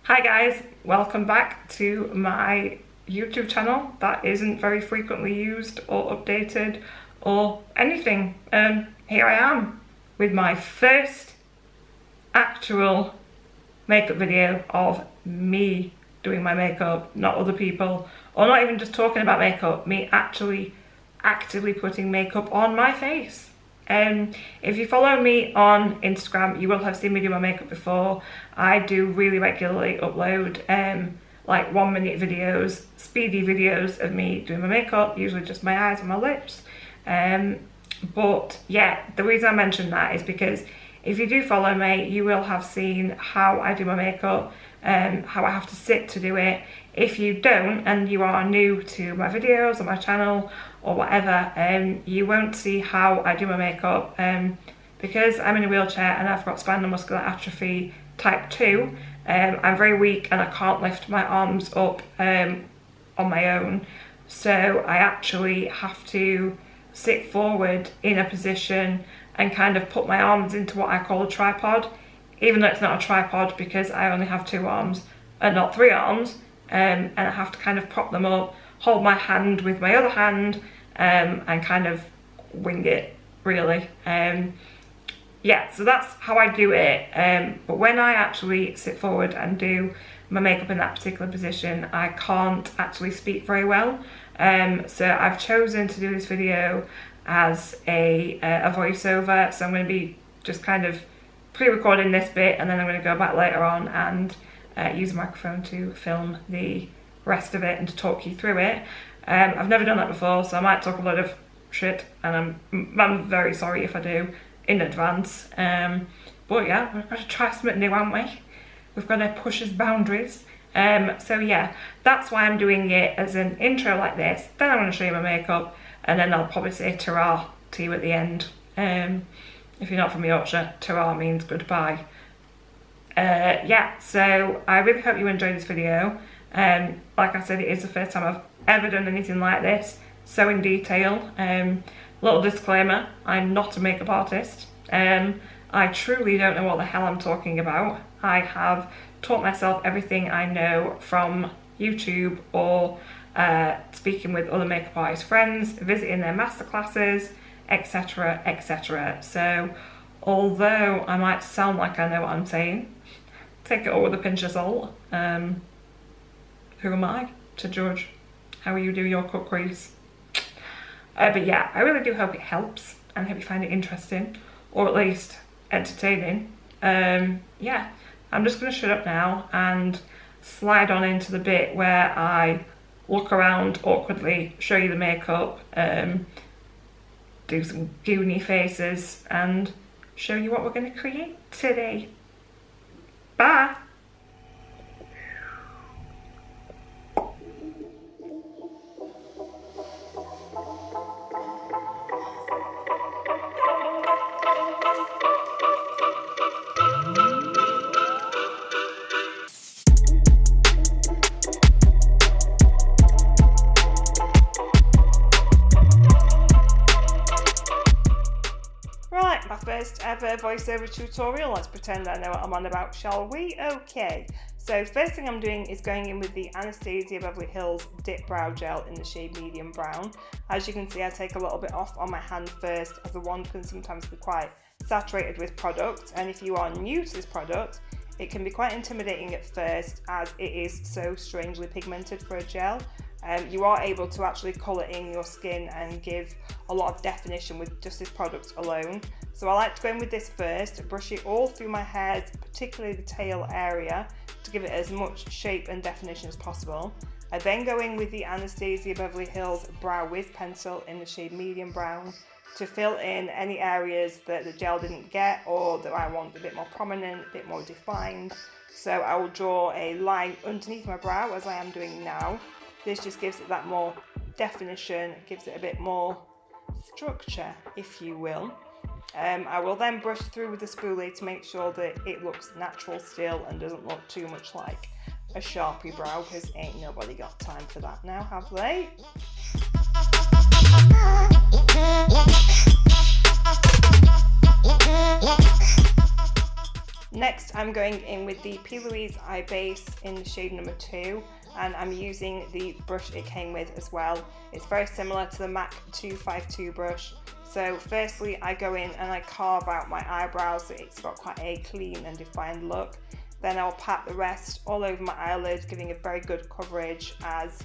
Hi guys, welcome back to my YouTube channel that isn't very frequently used or updated or anything. Here I am with my first actual makeup video of me doing my makeup, not other people, or not even just talking about makeup, me actually actively putting makeup on my face. If you follow me on Instagram, you will have seen me do my makeup before. I do really regularly upload like 1 minute videos, speedy videos of me doing my makeup, usually just my eyes and my lips. But yeah, the reason I mention that is because if you do follow me, you will have seen how I do my makeup, how I have to sit to do it. If you don't, and you are new to my videos or my channel or whatever, you won't see how I do my makeup because I'm in a wheelchair and I've got spinal muscular atrophy type 2. I'm very weak and I can't lift my arms up on my own, so I actually have to sit forward in a position and kind of put my arms into what I call a tripod, even though it's not a tripod because I only have 2 arms and not 3 arms, and I have to kind of prop them up, hold my hand with my other hand, and kind of wing it, really. Yeah, so that's how I do it, but when I actually sit forward and do my makeup in that particular position, I can't actually speak very well, so I've chosen to do this video as a voiceover. So I'm going to be just kind of pre-recording this bit, and then I'm going to go back later on and use a microphone to film the rest of it and to talk you through it. I've never done that before, so I might talk a lot of shit, and I'm very sorry if I do in advance. But yeah, we've got to try something new, haven't we? We've got to push his boundaries. So yeah, that's why I'm doing it as an intro like this. Then I'm going to show you my makeup, and then I'll probably say ta-ra to you at the end. If you're not from Yorkshire, ta-ra means goodbye. Yeah, so I really hope you enjoyed this video. Like I said, it is the first time I've ever done anything like this, so in detail. Little disclaimer, I'm not a makeup artist. I truly don't know what the hell I'm talking about. I have taught myself everything I know from YouTube or speaking with other makeup artist friends, visiting their masterclasses, etc, etc. So although I might sound like I know what I'm saying, take it all with a pinch of salt. Who am I to judge how you do your cut crease? But yeah, I really do hope it helps, and I hope you find it interesting, or at least entertaining. Yeah, I'm just going to shut up now and slide on into the bit where I look around awkwardly, show you the makeup, do some goony faces, and show you what we're going to create today. Bye! Right, my first ever voiceover tutorial. Let's pretend I know what I'm on about, shall we? Okay, so first thing I'm doing is going in with the Anastasia Beverly Hills Dipbrow Gel in the shade Medium Brown. As you can see, I take a little bit off on my hand first, as the wand can sometimes be quite saturated with product, and if you are new to this product, it can be quite intimidating at first as it is so strangely pigmented for a gel. You are able to actually colour in your skin and give a lot of definition with just this product alone. So I like to go in with this first, brush it all through my hairs, particularly the tail area, to give it as much shape and definition as possible. I then go in with the Anastasia Beverly Hills Brow Wiz pencil in the shade Medium Brown to fill in any areas that the gel didn't get or that I want a bit more prominent, a bit more defined. So I will draw a line underneath my brow as I am doing now. This just gives it that more definition, gives it a bit more structure, if you will. I will then brush through with the spoolie to make sure that it looks natural still and doesn't look too much like a Sharpie brow, because ain't nobody got time for that now, have they? Next, I'm going in with the P. Louise Eye Base in the shade number 2, and I'm using the brush it came with as well. It's very similar to the MAC 252 brush. So firstly, I go in and I carve out my eyebrows so it's got quite a clean and defined look. Then I'll pat the rest all over my eyelid, giving a very good coverage, as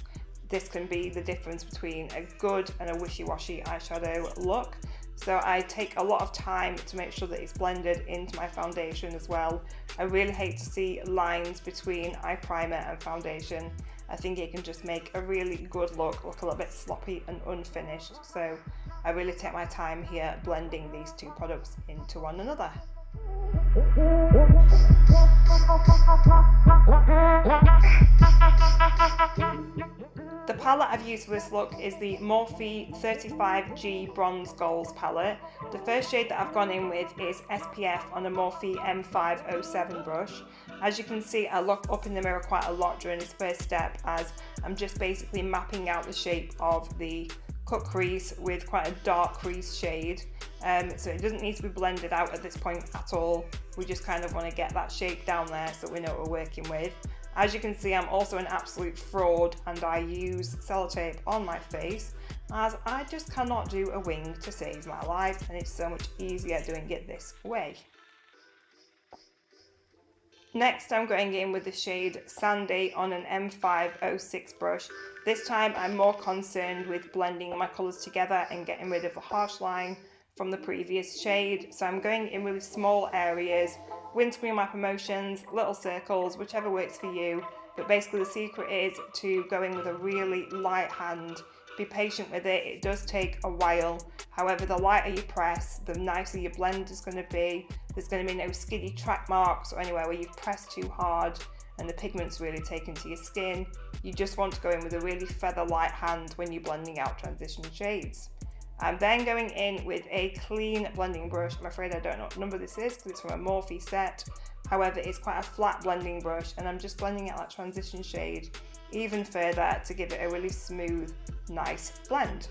this can be the difference between a good and a wishy-washy eyeshadow look. So I take a lot of time to make sure that it's blended into my foundation as well. I really hate to see lines between eye primer and foundation. I think it can just make a really good look a little bit sloppy and unfinished. So I really take my time here blending these two products into one another. The palette I've used for this look is the Morphe 35G Bronze Goals palette. The first shade that I've gone in with is SPF on a Morphe M507 brush. As you can see, I look up in the mirror quite a lot during this first step, as I'm just basically mapping out the shape of the cut crease with quite a dark crease shade. So it doesn't need to be blended out at this point at all. We just kind of want to get that shape down there so we know what we're working with. As you can see, I'm also an absolute fraud and I use sellotape on my face, as I just cannot do a wing to save my life, and it's so much easier doing it this way. Next, I'm going in with the shade Sundae on an M506 brush. This time I'm more concerned with blending my colours together and getting rid of the harsh line from the previous shade. So I'm going in with small areas, windscreen my promotions, little circles, whichever works for you. But basically the secret is to go in with a really light hand. Be patient with it, it does take a while. However, the lighter you press, the nicer your blend is going to be. There's going to be no skiddy track marks or anywhere where you've pressed too hard and the pigment's really taken to your skin. You just want to go in with a really feather light hand when you're blending out transition shades. I'm then going in with a clean blending brush. I'm afraid I don't know what number this is because it's from a Morphe set. However, it's quite a flat blending brush, and I'm just blending out that transition shade even further to give it a really smooth, nice blend.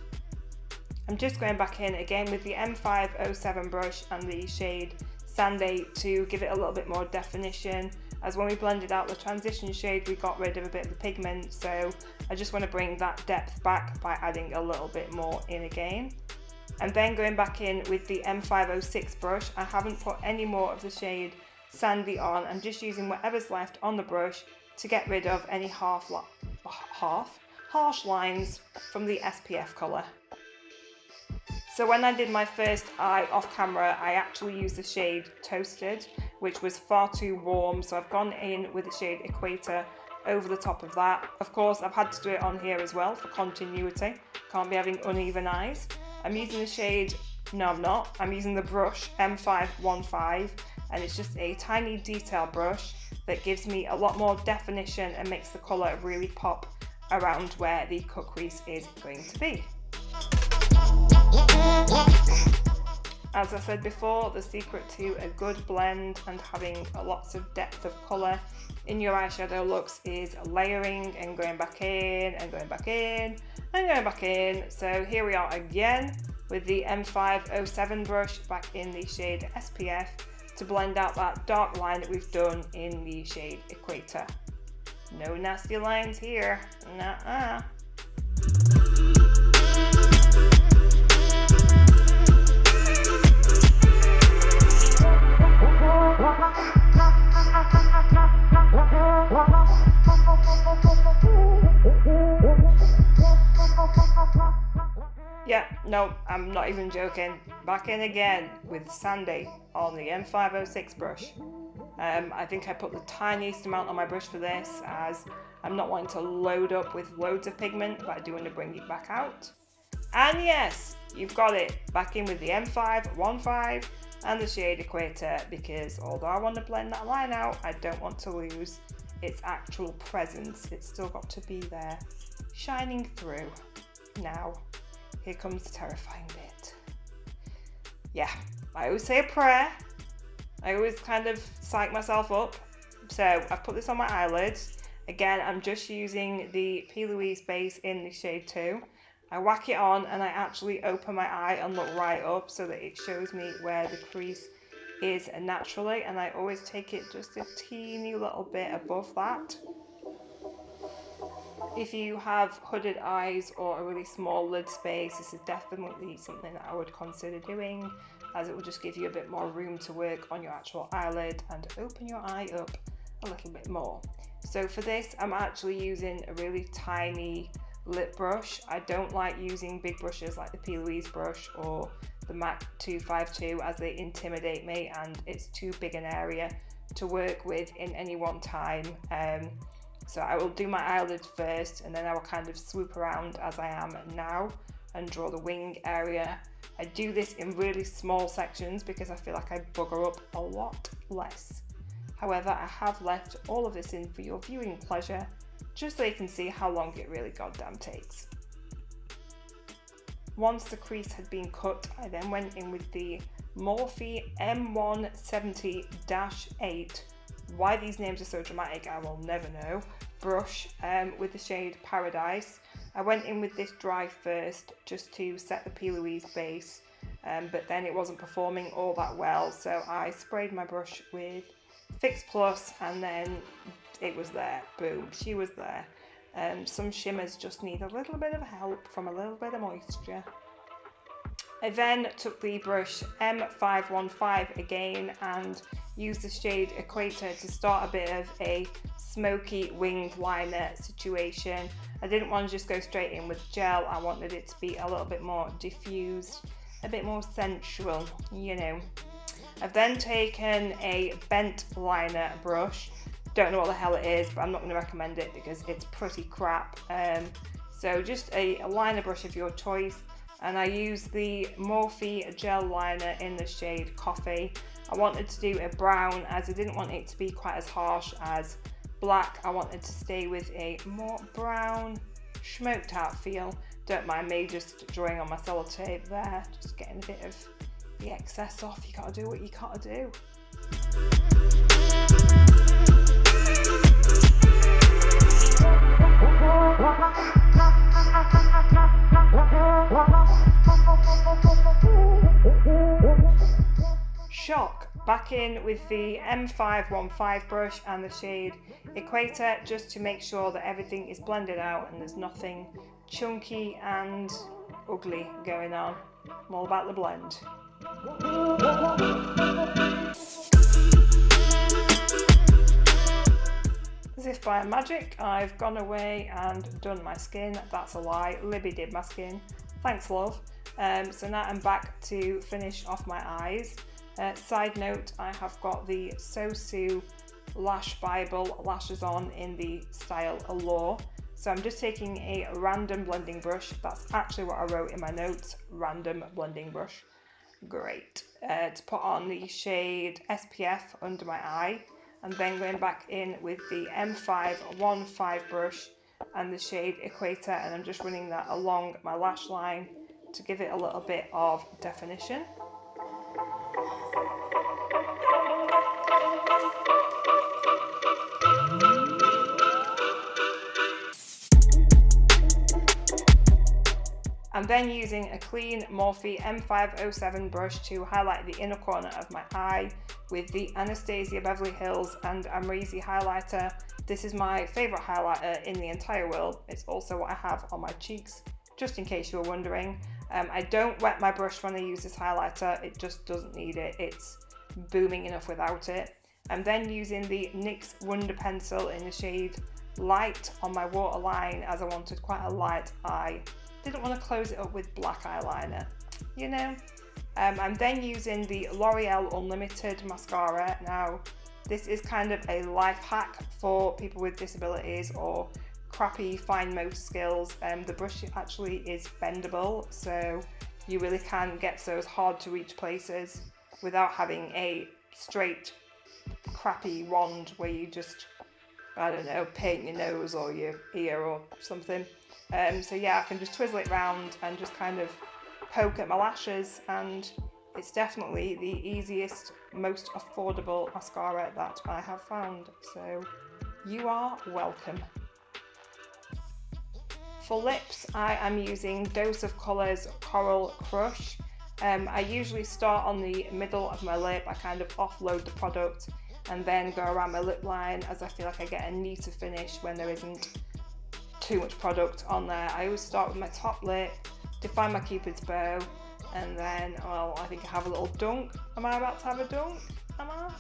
I'm just going back in again with the M507 brush and the shade Sundae to give it a little bit more definition, as when we blended out the transition shade we got rid of a bit of the pigment, so I just want to bring that depth back by adding a little bit more in again. And then going back in with the M506 brush, I haven't put any more of the shade Sandy on, I'm just using whatever's left on the brush to get rid of any harsh lines from the SPF colour. So when I did my first eye off camera, I actually used the shade Toasted, which was far too warm, so I've gone in with the shade Equator over the top of that. Of course, I've had to do it on here as well for continuity. Can't be having uneven eyes. I'm using the shade, no I'm not, I'm using the brush M515, and it's just a tiny detail brush that gives me a lot more definition and makes the colour really pop around where the cut crease is going to be. As I said before, the secret to a good blend and having lots of depth of colour in your eyeshadow looks is layering and going back in and going back in and going back in. So here we are again with the M507 brush back in the shade SPF to blend out that dark line that we've done in the shade Equator. No nasty lines here, nuh-uh. Yeah, no, I'm not even joking. Back in again with Sundae on the M506 brush. I think I put the tiniest amount on my brush for this, as I'm not wanting to load up with loads of pigment, but I do want to bring it back out. And yes, you've got it, back in with the M515 and the shade Equator, because although I want to blend that line out, I don't want to lose its actual presence. It's still got to be there, shining through. Now, here comes the terrifying bit. Yeah, I always say a prayer. I always kind of psych myself up. So I've put this on my eyelids. Again, I'm just using the P. Louise base in the shade 2. I whack it on and I actually open my eye and look right up so that it shows me where the crease is naturally, and I always take it just a teeny little bit above that. If you have hooded eyes or a really small lid space, this is definitely something that I would consider doing, as it will just give you a bit more room to work on your actual eyelid and open your eye up a little bit more. So for this, I'm actually using a really tiny lip brush. I don't like using big brushes like the P. Louise brush or the MAC 252, as they intimidate me and it's too big an area to work with in any one time. So I will do my eyelid first, and then I will kind of swoop around as I am now and draw the wing area. I do this in really small sections because I feel like I bugger up a lot less. However, I have left all of this in for your viewing pleasure, just so you can see how long it really goddamn takes. Once the crease had been cut, I then went in with the Morphe M170-8. Why these names are so dramatic, I will never know. Brush with the shade Paradise. I went in with this dry first just to set the P. Louise base, but then it wasn't performing all that well, so I sprayed my brush with Fix Plus, and then it was there. Boom, she was there. Some shimmers just need a little bit of help from a little bit of moisture. I then took the brush M515 again and used the shade Equator to start a bit of a smoky winged liner situation. I didn't want to just go straight in with gel, I wanted it to be a little bit more diffused, a bit more sensual, you know. I've then taken a bent liner brush. Don't know what the hell it is, but I'm not going to recommend it because it's pretty crap. So just a liner brush of your choice. And I used the Morphe gel liner in the shade Coffee. I wanted to do a brown as I didn't want it to be quite as harsh as black. I wanted to stay with a more brown, smoked out feel. Don't mind me just drawing on my sellotape there, just getting a bit of the excess off. You gotta do what you gotta do. Shock. Back in with the M515 brush and the shade Equator, just to make sure that everything is blended out and there's nothing chunky and ugly going on. I'm all about the blend. As if by magic, I've gone away and done my skin. That's a lie. Libby did my skin. Thanks, love. So now I'm back to finish off my eyes. Side note, I have got the Sosu Lash Bible lashes on in the style Allure. So I'm just taking a random blending brush. That's actually what I wrote in my notes, random blending brush. Great. To put on the shade SPF under my eye, and then going back in with the M515 brush and the shade Equator, and I'm just running that along my lash line to give it a little bit of definition. I'm then using a clean Morphe M507 brush to highlight the inner corner of my eye with the Anastasia Beverly Hills and Amrezy highlighter. This is my favourite highlighter in the entire world. It's also what I have on my cheeks, just in case you were wondering. I don't wet my brush when I use this highlighter, it just doesn't need it. It's booming enough without it. I'm then using the NYX Wonder Pencil in the shade Light on my waterline, as I wanted quite a light eye. Didn't want to close it up with black eyeliner, you know. I'm then using the Loreal Unlimited mascara. Now, this is kind of a life hack for people with disabilities or crappy fine motor skills. The brush actually is bendable, so you really can get to those hard to reach places without having a straight crappy wand where you just, I don't know, paint your nose or your ear or something. So yeah, I can just twizzle it round and just kind of poke at my lashes, and it's definitely the easiest, most affordable mascara that I have found, so you are welcome. For lips, I am using Dose of Colours Coral Crush. I usually start on the middle of my lip. I kind of offload the product and then go around my lip line, as I feel like I get a neater finish when there isn't too much product on there. I always start with my top lip, define my Cupid's bow, and then, well, I think I have a little dunk. Am I about to have a dunk? Am I?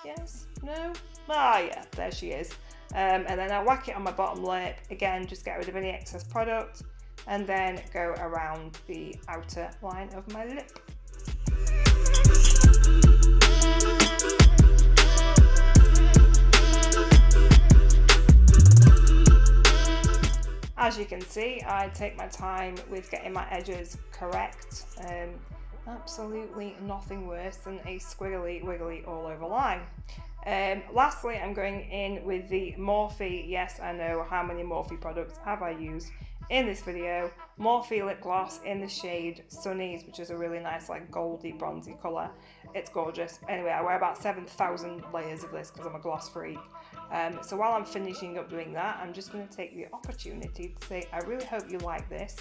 Yes? No? Ah, yeah, there she is. And then I whack it on my bottom lip. Again, just get rid of any excess product, and then go around the outer line of my lip. As you can see, I take my time with getting my edges correct. Absolutely nothing worse than a squiggly wiggly all over line. Lastly, I'm going in with the Morphe. Yes, I know, how many Morphe products have I used in this video? Morphe lip gloss in the shade Sunnies, which is a really nice like goldy bronzy colour. It's gorgeous. Anyway, I wear about 7,000 layers of this because I'm a gloss freak. So while I'm finishing up doing that, I'm just going to take the opportunity to say I really hope you like this.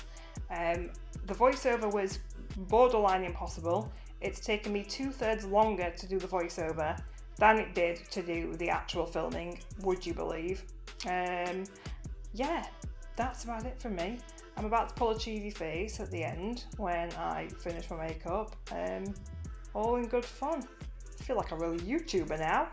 The voiceover was borderline impossible. It's taken me 2/3 longer to do the voiceover than it did to do the actual filming, would you believe? Yeah, that's about it from me. I'm about to pull a cheesy face at the end when I finish my makeup. All in good fun. I feel like a real YouTuber now.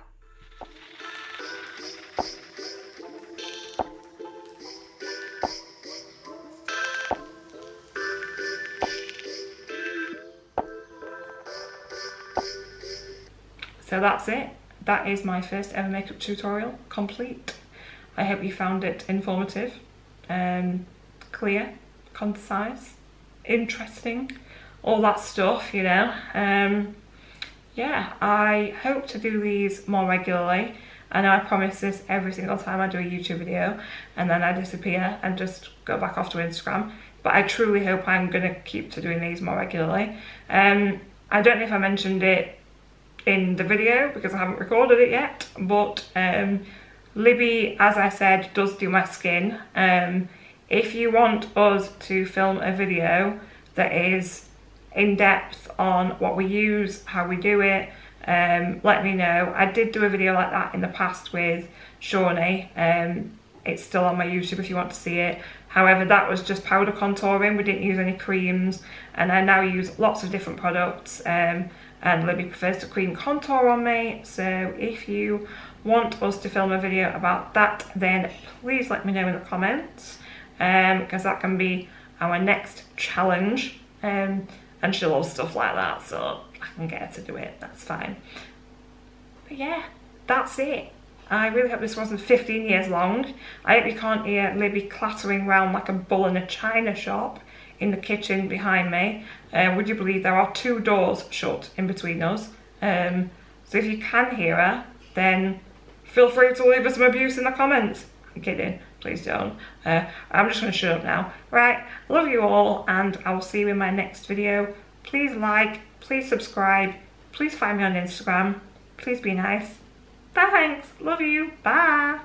So that's it. That is my first ever makeup tutorial complete. I hope you found it informative, clear, concise, interesting, all that stuff, you know. Yeah, I hope to do these more regularly. I know I promise this every single time I do a YouTube video and then I disappear and just go back off to Instagram, but I truly hope I'm going to keep to doing these more regularly. I don't know if I mentioned it in the video because I haven't recorded it yet, but Libby, as I said, does do my skin. If you want us to film a video that is in depth on what we use, how we do it, let me know. I did do a video like that in the past with Shawnee. It's still on my YouTube if you want to see it. However, that was just powder contouring. We didn't use any creams, and I now use lots of different products. And Libby prefers to cream contour on me, so if you want us to film a video about that, then please let me know in the comments, because that can be our next challenge, and she loves stuff like that, so I can get her to do it, that's fine. But yeah, that's it. I really hope this wasn't 15 years long. I hope you can't hear Libby clattering around like a bull in a china shop in the kitchen behind me. Would you believe there are 2 doors shut in between us? So if you can hear her, then feel free to leave us some abuse in the comments. I'm kidding, please don't. I'm just going to shut up now. Right, love you all, and I will see you in my next video. Please like, please subscribe, please find me on Instagram, please be nice. Thanks, love you, bye.